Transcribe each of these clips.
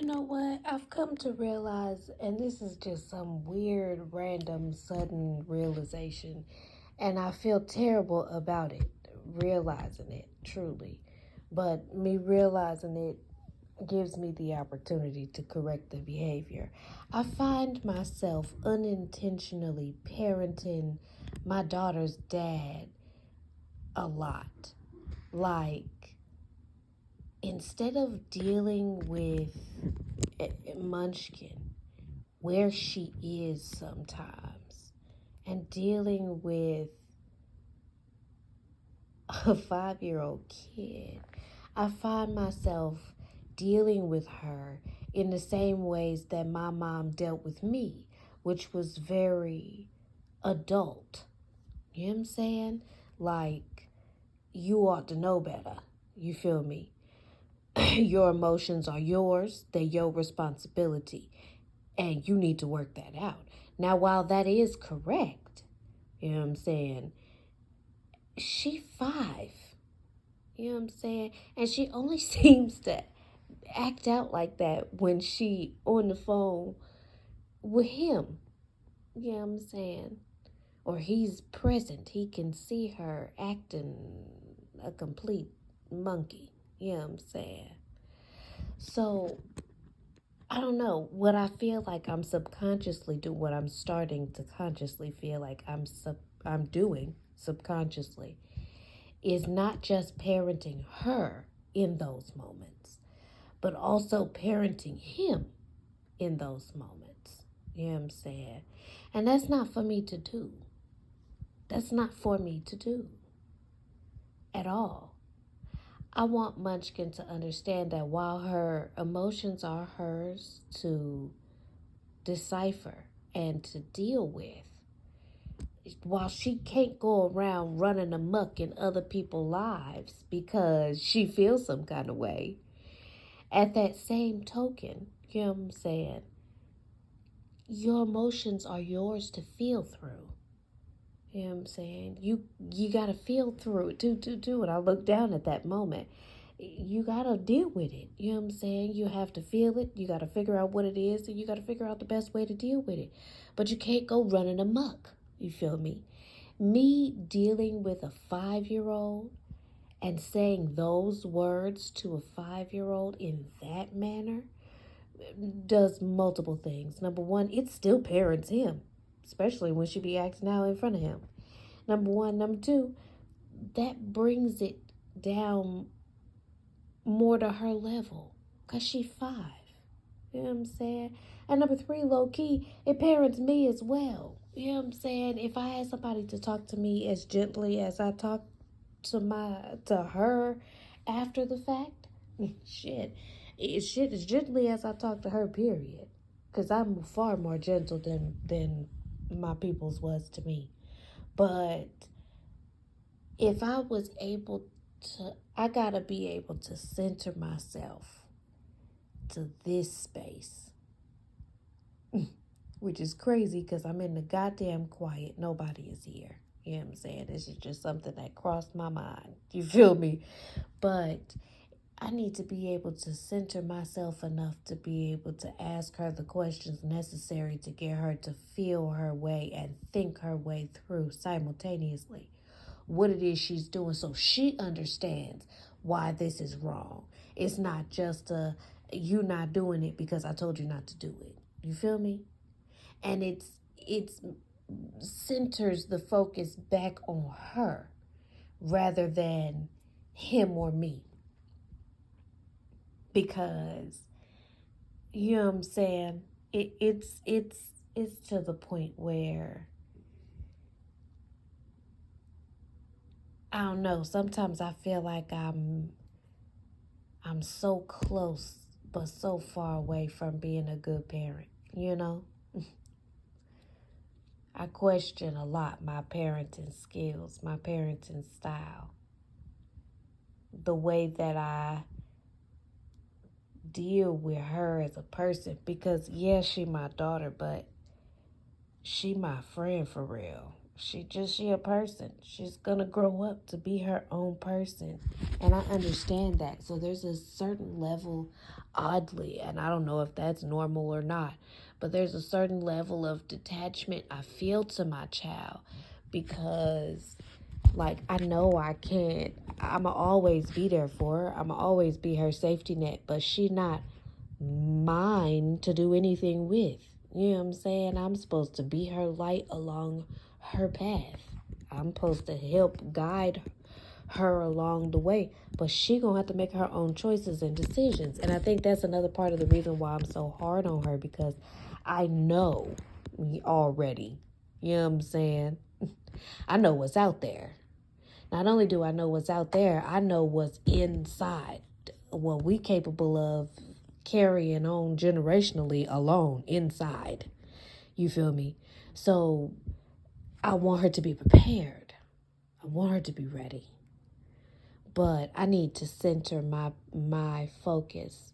You know what? I've come to realize, and this is just some weird, random, sudden realization, and I feel terrible about it, realizing it, truly. But me realizing it gives me the opportunity to correct the behavior. I find myself unintentionally parenting my daughter's dad a lot. Like, instead of dealing with Munchkin, where she is sometimes, and dealing with a 5 year old kid, I find myself dealing with her in the same ways that my mom dealt with me, which was very adult. You know what I'm saying? Like, you ought to know better. You feel me? Your emotions are yours, they're your responsibility, and you need to work that out. Now, while that is correct, you know what I'm saying, she 5, you know what I'm saying, and she only seems to act out like that when she on the phone with him, you know what I'm saying, or he's present. He can see her acting a complete monkey, you know what I'm saying. So I don't know what I feel like I'm subconsciously do what I'm starting to consciously feel like I'm doing subconsciously is not just parenting her in those moments, but also parenting him in those moments. You know what I'm saying? And that's not for me to do. That's not for me to do at all. I want Munchkin to understand that while her emotions are hers to decipher and to deal with, while she can't go around running amok in other people's lives because she feels some kind of way, at that same token, you know what I'm saying, your emotions are yours to feel through. You know what I'm saying? You gotta feel through it. Do. And I look down at that moment. You gotta deal with it. You know what I'm saying? You have to feel it. You gotta figure out what it is, and you gotta figure out the best way to deal with it. But you can't go running amok. You feel me? Me dealing with a 5 year old and saying those words to a 5 year old in that manner does multiple things. Number one, it still parents him, especially when she be acting out in front of him. Number one. Number two, that brings it down more to her level because she 5. You know what I'm saying? And number three, low key, it parents me as well. You know what I'm saying? If I had somebody to talk to me as gently as I talk to her after the fact, shit as gently as I talk to her, period. Because I'm far more gentle than my people's was to me. But if I was able to, I gotta be able to center myself to this space, which is crazy because I'm in the goddamn quiet. Nobody is here. You know what I'm saying? This is just something that crossed my mind. You feel me? But I need to be able to center myself enough to be able to ask her the questions necessary to get her to feel her way and think her way through simultaneously what it is she's doing so she understands why this is wrong. It's not just you not doing it because I told you not to do it. You feel me? And it's centers the focus back on her rather than him or me. Because you know what I'm saying? It's to the point where I don't know. Sometimes I feel like I'm so close but so far away from being a good parent, you know? I question a lot my parenting skills, my parenting style, the way that I deal with her as a person because yeah, she my daughter, but she my friend for real. She a person. She's gonna grow up to be her own person. And I understand that. So there's a certain level, oddly, and I don't know if that's normal or not, but there's a certain level of detachment I feel to my child because like I know I can't I'ma always be there for her. I'ma always be her safety net, but she not mine to do anything with. You know what I'm saying? I'm supposed to be her light along her path. I'm supposed to help guide her along the way, but she gonna have to make her own choices and decisions. And I think that's another part of the reason why I'm so hard on her, because I know already. You know what I'm saying? I know what's out there. Not only do I know what's out there, I know what's inside. What we capable of carrying on generationally alone inside. You feel me? So I want her to be prepared. I want her to be ready. But I need to center my focus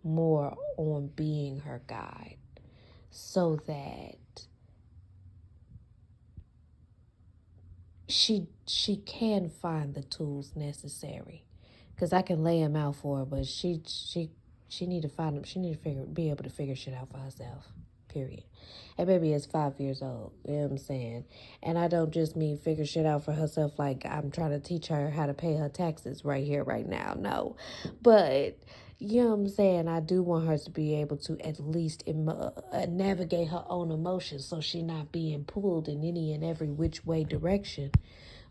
more on being her guide so that she can find the tools necessary, because I can lay them out for her, but she need to find them. She need to be able to figure shit out for herself. Period. And baby is 5 years old. You know what I'm saying? And I don't just mean figure shit out for herself like I'm trying to teach her how to pay her taxes right here, right now. No. But you know what I'm saying? I do want her to be able to at least navigate her own emotions so she's not being pulled in any and every which way direction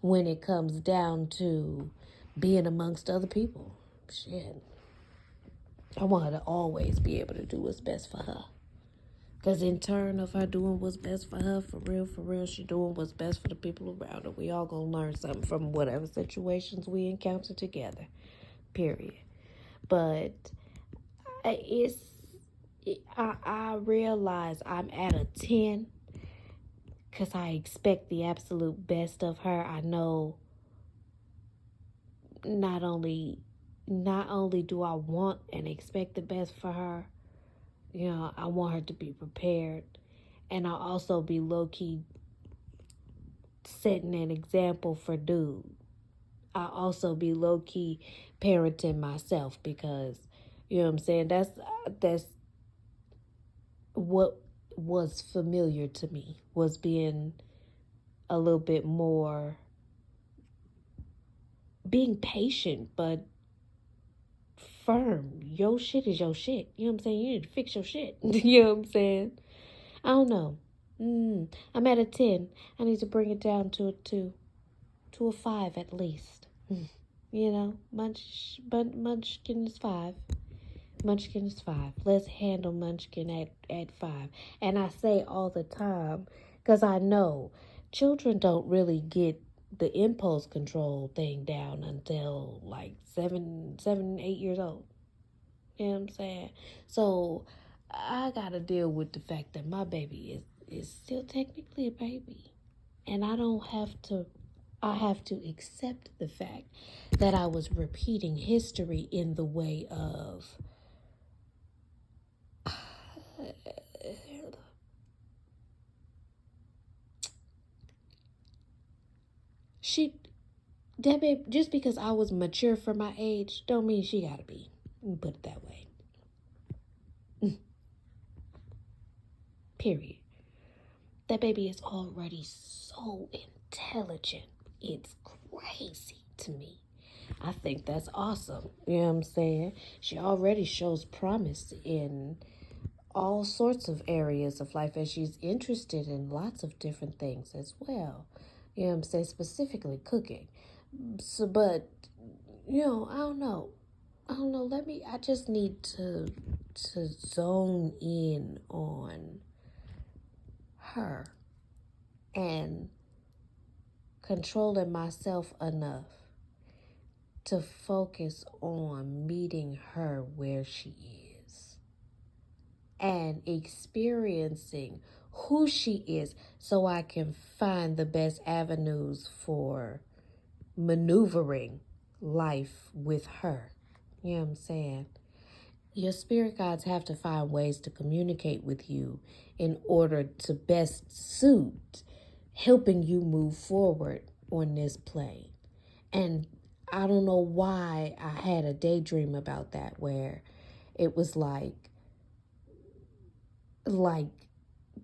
when it comes down to being amongst other people. Shit. I want her to always be able to do what's best for her. Because in turn of her doing what's best for her, for real, she doing what's best for the people around her. We all gonna learn something from whatever situations we encounter together. Period. But I realize I'm at a 10 because I expect the absolute best of her. I know not only do I want and expect the best for her, you know, I want her to be prepared. And I'll also be low-key setting an example for dude. I'll also be low-key parenting myself because, you know what I'm saying, that's what was familiar to me, was being a little bit more, being patient but firm. Your shit is your shit. You know what I'm saying? You need to fix your shit. You know what I'm saying? I don't know. I'm at a 10. I need to bring it down to a 2, to a 5 at least. You know, Munchkin is 5. Munchkin is 5. Let's handle Munchkin at 5. And I say all the time, because I know children don't really get the impulse control thing down until like 8 years old. You know what I'm saying? So I gotta deal with the fact that my baby is still technically a baby. And I have to accept the fact that I was repeating history in the way of that baby, just because I was mature for my age don't mean she gotta be. Put it that way. Period. That baby is already so intelligent. It's crazy to me. I think that's awesome. You know what I'm saying? She already shows promise in all sorts of areas of life, and she's interested in lots of different things as well. You know what I'm saying? Specifically cooking. So, but, you know, I don't know. I just need to zone in on her and controlling myself enough to focus on meeting her where she is and experiencing who she is so I can find the best avenues for maneuvering life with her. You know what I'm saying? Your spirit guides have to find ways to communicate with you in order to best suit helping you move forward on this plane. And I don't know why I had a daydream about that where it was like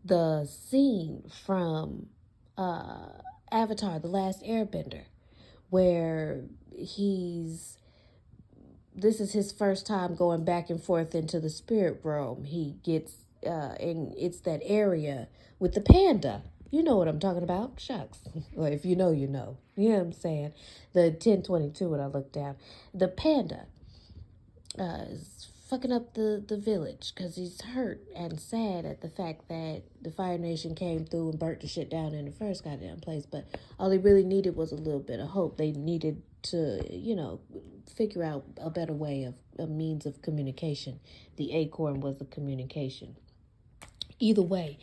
the scene from uh Avatar The Last Airbender where this is his first time going back and forth into the spirit realm. He gets and it's that area with the panda. You know what I'm talking about. Shucks. Well, if you know, you know. You know what I'm saying? The 1022 when I looked down. The panda is fucking up the village because he's hurt and sad at the fact that the Fire Nation came through and burnt the shit down in the first goddamn place. But all he really needed was a little bit of hope. They needed to, figure out a better way of a means of communication. The acorn was the communication. Either way,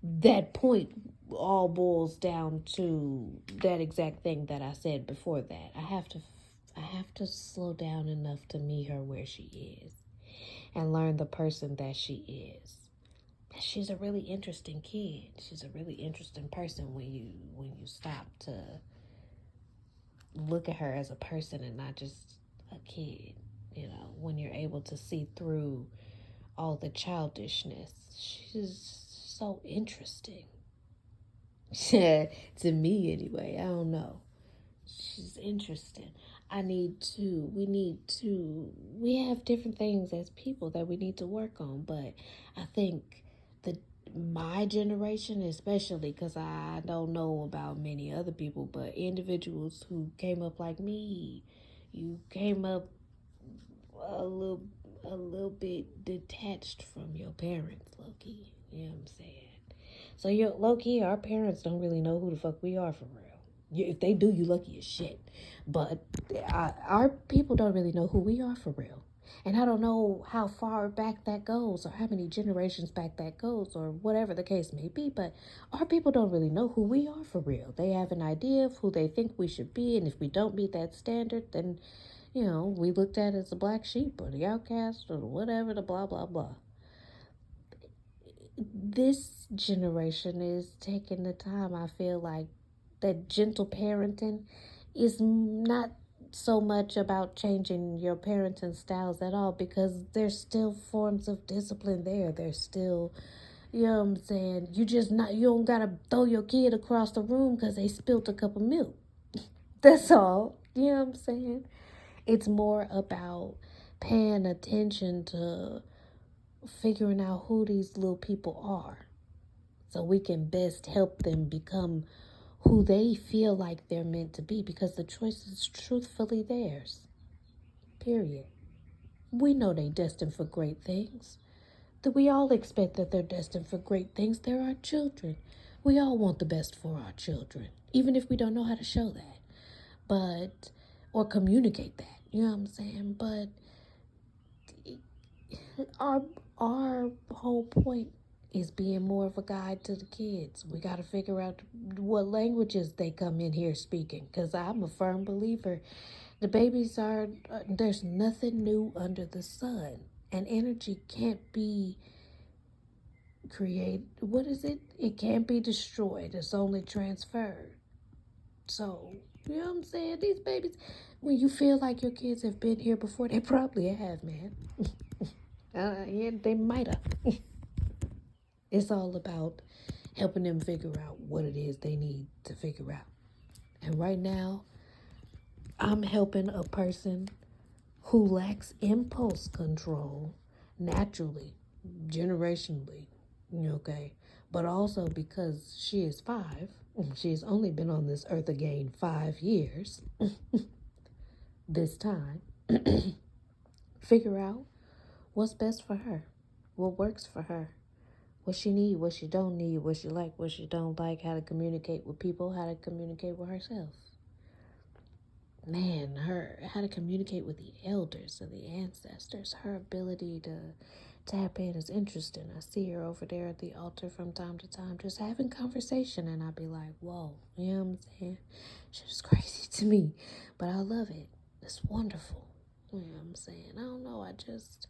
that point all boils down to that exact thing that I said before that. I have to slow down enough to meet her where she is and learn the person that she is. She's a really interesting kid. She's a really interesting person when you stop to look at her as a person and not just a kid. When you're able to see through all the childishness, she's so interesting. To me anyway, I don't know. She's interesting. We have different things as people that we need to work on, but I think my generation, especially because I don't know about many other people, but individuals who came up like me, you came up a little bit detached from your parents, low-key. You know what I'm saying? So you're low-key, our parents don't really know who the fuck we are for real. If they do, you lucky as shit. But our people don't really know who we are for real. And I don't know how far back that goes or how many generations back that goes or whatever the case may be. But our people don't really know who we are for real. They have an idea of who they think we should be. And if we don't meet that standard, then, we looked at as a black sheep or the outcast or whatever, the blah, blah, blah. This generation is taking the time, I feel like, that gentle parenting is not so much about changing your parenting styles at all because there's still forms of discipline there. There's still, you know what I'm saying? You don't gotta throw your kid across the room because they spilled a cup of milk. That's all. You know what I'm saying? It's more about paying attention to figuring out who these little people are so we can best help them become who they feel like they're meant to be because the choice is truthfully theirs. Period. We know they're destined for great things. That we all expect that they're destined for great things. They're our children. We all want the best for our children, even if we don't know how to show that, or communicate that. You know what I'm saying? But our our whole point is being more of a guide to the kids. We got to figure out what languages they come in here speaking, because I'm a firm believer the babies are there's nothing new under the sun, and energy can't be created. What is it? It can't be destroyed. It's only transferred. So, you know what I'm saying? These babies, when you feel like your kids have been here before, they probably have, man. Yeah, they might have. It's all about helping them figure out what it is they need to figure out. And right now, I'm helping a person who lacks impulse control naturally, generationally, okay? But also because she is 5, she's only been on this earth again 5 years this time. Figure out what's best for her, what works for her, what she need, what she don't need, what she like, what she don't like, how to communicate with people, how to communicate with herself. Man, how to communicate with the elders or the ancestors, her ability to tap in is interesting. I see her over there at the altar from time to time just having conversation, and I'd be like, whoa, you know what I'm saying? She's crazy to me, but I love it. It's wonderful. You know what I'm saying? I don't know, I just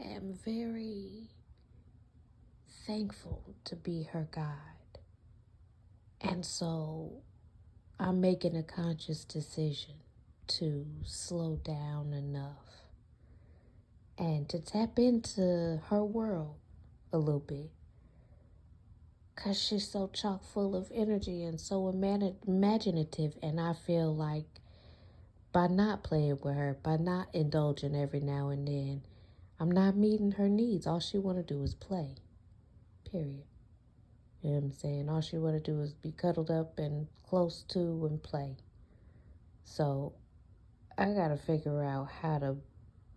am very thankful to be her guide. And so I'm making a conscious decision to slow down enough and to tap into her world a little bit. Because she's so chock full of energy and so imaginative. And I feel like by not playing with her, by not indulging every now and then, I'm not meeting her needs. All she want to do is play. Period. You know what I'm saying? All she want to do is be cuddled up and close to and play. So I got to figure out how to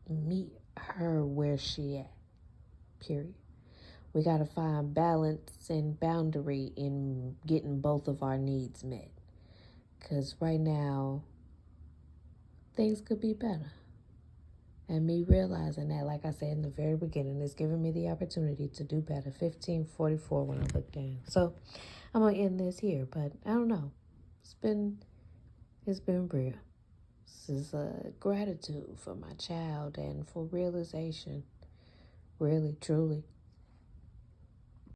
meet her where she at. Period. We got to find balance and boundary in getting both of our needs met. Because right now, things could be better. And me realizing that, like I said in the very beginning, is giving me the opportunity to do better. 15:44 when I look down. So I'm going to end this here. But I don't know. It's been real. This is gratitude for my child and for realization. Really, truly.